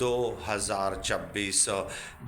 2026।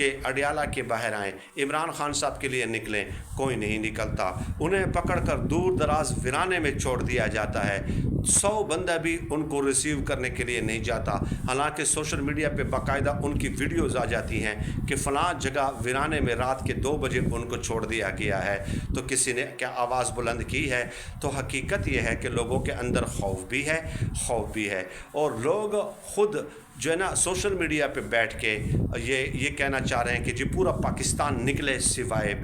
کہ اڈیالہ کے باہر آئیں، عمران خان صاحب کے لیے نکلیں، کوئی نہیں نکلتا۔ انہیں پکڑ کر دور دراز ویرانے میں چھوڑ دیا جاتا ہے، 100 بندہ بھی ان کو ریسیو کرنے کے لیے نہیں جاتا، حالانکہ سوشل میڈیا پہ باقاعدہ ان کی ویڈیوز آ جاتی ہیں کہ فلاں جگہ ویرانے میں رات کے 2 بجے ان کو چھوڑ دیا گیا ہے۔ تو کسی نے کیا آواز بلند کی ہے؟ تو حقیقت یہ ہے کہ لوگوں کے اندر خوف بھی ہے، اور لوگ خود جو ہے نا سوشل میڈیا پہ بیٹھ کے یہ کہنا چاہ رہے ہیں کہ جی پورا پاکستان نکلے سوائے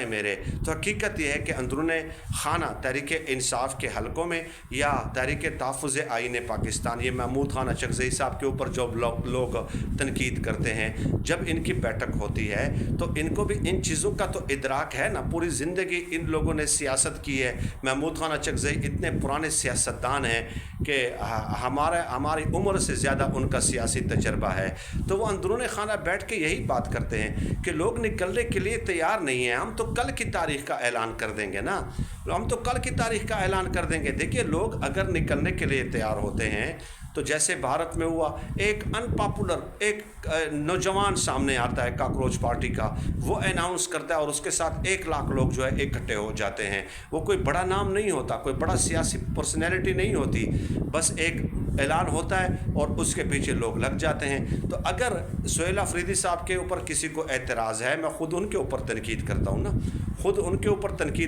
میرے۔ تو حقیقت یہ ہے کہ اندرون خانہ تحریک انصاف کے حلقوں میں یا تحریک تحفظ آئین پاکستان، یہ محمود خان اچکزئی صاحب کے اوپر جو لوگ تنقید کرتے ہیں، جب ان کی بیٹھک ہوتی ہے تو ان کو بھی ان چیزوں کا تو ادراک ہے نا، پوری زندگی ان لوگوں نے سیاست کی ہے۔ محمود خان اچکزئی اتنے پرانے سیاستدان ہیں کہ ہماری عمر سے زیادہ ان کا سیاسی تجربہ ہے، تو وہ اندرون خانہ بیٹھ کے یہی بات کرتے ہیں کہ لوگ نکلنے کے لیے تیار نہیں ہیں، ہم تو کل کی تاریخ کا اعلان کر دیں گے نا، دیکھیے لوگ اگر نکلنے کے لیے تیار ہوتے ہیں تو جیسے بھارت میں ہوا، ایک پاپولر ایک نوجوان سامنے آتا ہے کاکروچ پارٹی کا، وہ اناؤنس کرتا ہے اور اس کے ساتھ 1 لاکھ لوگ جو ہے اکٹھے ہو جاتے ہیں۔ وہ کوئی بڑا نام نہیں ہوتا، کوئی بڑا سیاسی پرسنالٹی نہیں ہوتی، بس ایک اعلان ہوتا ہے اور اس کے پیچھے لوگ لگ جاتے ہیں۔ تو اگر سہیل افریدی صاحب کے اوپر کسی کو اعتراض ہے، میں خود ان کے اوپر تنقید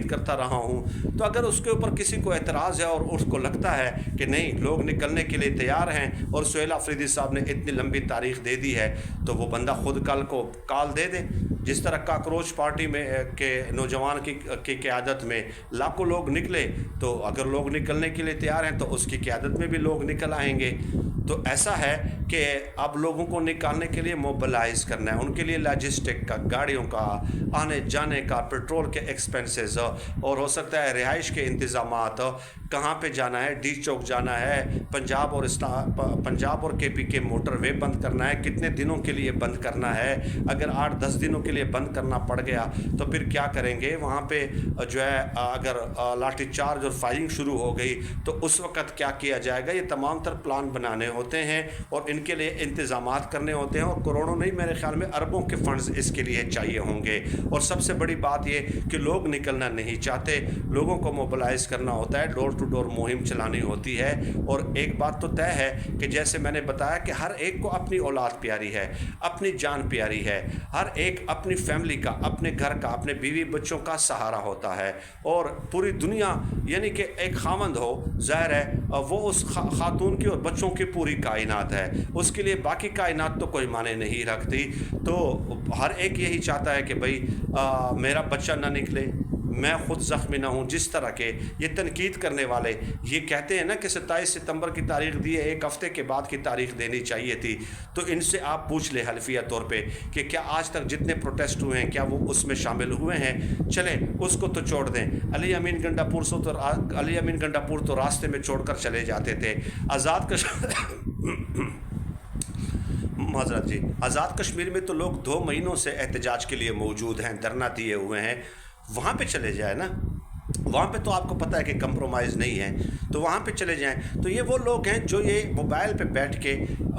کرتا رہا ہوں، تو اگر اس کے اوپر کسی کو اعتراض ہے اور اس کو لگتا ہے کہ نہیں لوگ نکلنے کے لیے تیار ہیں اور سہیل افریدی صاحب نے اتنی لمبی تاریخ دے دی ہے، تو وہ بندہ خود کل کو کال دے دے۔ جس طرح کاکروچ پارٹی میں کے نوجوان کی قیادت میں لاکھوں لوگ نکلے، تو اگر لوگ نکلنے کے لیے تیار ہیں تو اس کی قیادت میں بھی لوگ نکل آئیں گے۔ تو ایسا ہے کہ اب لوگوں کو نکالنے کے لیے موبلائز کرنا ہے، ان کے لیے لاجسٹک کا، گاڑیوں کا، آنے جانے کا، پیٹرول کے ایکسپنسز، اور ہو سکتا ہے رہائش کے انتظامات، کہاں پہ جانا ہے، ڈی چوک جانا ہے، پنجاب اور کے پی کے موٹر وے بند کرنا ہے، کتنے دنوں کے لیے بند کرنا ہے، اگر 8-10 دنوں کے لیے بند کرنا پڑ گیا تو پھر کیا کریں گے وہاں پہ، جو ہے اگر لاٹھی چارج اور فائرنگ شروع ہو گئی تو اس وقت کیا کیا جائے گا۔ یہ تمام تر پلان بنانے ہوتے ہیں اور ان کے لیے انتظامات کرنے ہوتے ہیں، اور کروڑوں نہیں، میرے خیال میں اربوں کے فنڈز اس کے لیے چاہیے ہوں گے۔ اور سب سے بڑی بات یہ کہ لوگ نکلنا نہیں چاہتے، لوگوں کو موبلائز کرنا ہوتا ہے، ڈور ٹو ڈور مہم چلانی ہوتی ہے۔ اور ایک بات تو طے ہے کہ جیسے میں نے بتایا کہ ہر ایک کو اپنی اولاد پیاری ہے، اپنی جان پیاری ہے، ہر ایک اپنی فیملی کا، اپنے گھر کا، اپنے بیوی بچوں کا سہارا ہوتا ہے، اور پوری دنیا یعنی کہ ایک خاوند ہو، ظاہر ہے وہ اس خاتون کی اور بچوں کی پوری کائنات ہے، اس کے لیے باقی کائنات تو کوئی معنی نہیں رکھتی۔ تو ہر ایک یہی چاہتا ہے کہ بھئی میرا بچہ نہ نکلے، میں خود زخمی نہ ہوں۔ جس طرح کے یہ تنقید کرنے والے یہ کہتے ہیں نا کہ 27 ستمبر کی تاریخ دی ہے، 1 ہفتے کے بعد کی تاریخ دینی چاہیے تھی، تو ان سے آپ پوچھ لیں حلفیہ طور پہ کہ کیا آج تک جتنے پروٹیسٹ ہوئے ہیں کیا وہ اس میں شامل ہوئے ہیں؟ چلیں اس کو تو چھوڑ دیں، علی امین گنڈا پور تو راستے میں چھوڑ کر چلے جاتے تھے۔ آزاد کشمیر میں تو لوگ 2 مہینوں سے احتجاج کے لیے موجود ہیں، دھرنا دیے ہوئے ہیں، وہاں پہ چلے جائیں نا، وہاں پہ تو آپ کو پتہ ہے کہ کمپرومائز نہیں ہے، تو وہاں پہ چلے جائیں۔ تو یہ وہ لوگ ہیں جو یہ موبائل پہ بیٹھ کے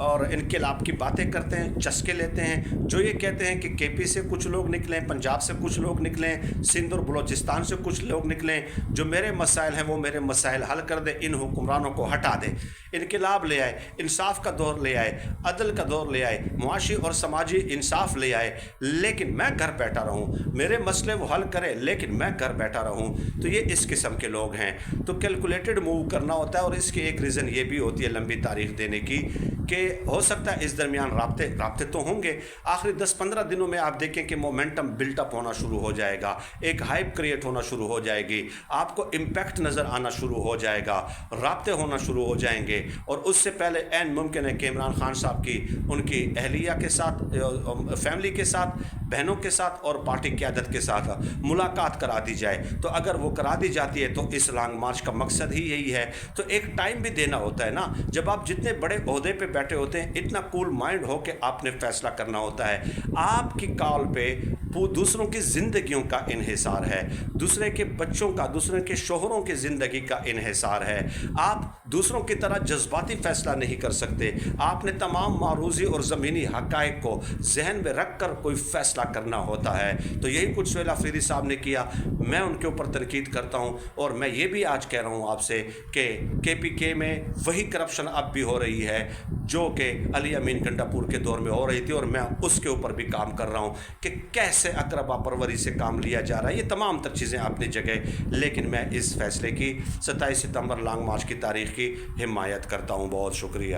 اور انقلاب کی باتیں کرتے ہیں، چسکے لیتے ہیں، جو یہ کہتے ہیں کہ کے پی سے کچھ لوگ نکلیں، پنجاب سے کچھ لوگ نکلیں، سندھ اور بلوچستان سے کچھ لوگ نکلیں، جو میرے مسائل ہیں وہ میرے مسائل حل کر دیں، ان حکمرانوں کو ہٹا دیں، انقلاب لے آئے، انصاف کا دور لے آئے، عدل کا دور لے آئے، معاشی اور سماجی انصاف لے آئے، لیکن میں گھر بیٹھا رہوں، میرے مسئلے وہ حل کرے لیکن میں گھر بیٹھا رہوں۔ تو یہ اس قسم کے لوگ ہیں۔ تو کیلکولیٹڈ موو کرنا ہوتا ہے، اور اس کی ایک ریزن یہ بھی ہوتی ہے لمبی تاریخ دینے کی کہ ہو سکتا ہے اس درمیان رابطے تو ہوں گے، آخری 10-15 دنوں میں آپ دیکھیں کہ مومنٹم بلٹ اپ ہونا شروع ہو جائے گا، ایک ہائپ کریٹ ہونا شروع ہو جائے گی، آپ کو امپیکٹ نظر آنا شروع ہو جائے گا، رابطے ہونا شروع ہو جائیں گے، اور اس سے پہلے عین ممکن ہے کہ عمران خان صاحب کی ان کی اہلیہ کے ساتھ، فیملی کے ساتھ، بہنوں کے ساتھ اور پارٹی قیادت کے ساتھ ملاقات کرا دی جائے۔ تو اگر وہ کرا دی جاتی ہے تو اس لانگ مارچ کا مقصد ہی یہی ہے. تو ایک ٹائم بھی دینا ہوتا ہے نا, جب آپ جتنے بڑے عہدے پہ بیٹھے ہوتے ہیں اتنا کول مائنڈ ہو کے آپ نے فیصلہ کرنا ہوتا ہے. آپ کی کال پہ دوسروں کی زندگیوں کا انحصار ہے, دوسرے کے بچوں کا, دوسرے کے شوہروں کی زندگی کا انحصار ہے. آپ دوسروں کی طرح جذباتی فیصلہ نہیں کر سکتے. آپ نے تمام معروضی اور زمینی حقائق کو ذہن میں رکھ کر کوئی فیصلہ کرنا ہوتا ہے. تو یہی کچھ سہیل آفریدی صاحب نے کیا. میں ان کے اوپر تنقید کرتا ہوں, اور میں یہ بھی آج کہہ رہا ہوں آپ سے کہ کے پی کے میں وہی کرپشن اب بھی ہو رہی ہے جو کہ علی امین گنڈا پور کے دور میں ہو رہی تھی, اور میں اس کے اوپر بھی کام کر رہا ہوں کہ کیسے اقربا پروری سے کام لیا جا رہا ہے. یہ تمام تر چیزیں اپنی جگہ, لیکن میں اس فیصلے کی 27 ستمبر لانگ مارچ کی تاریخ کی حمایت کرتا ہوں. بہت شکریہ.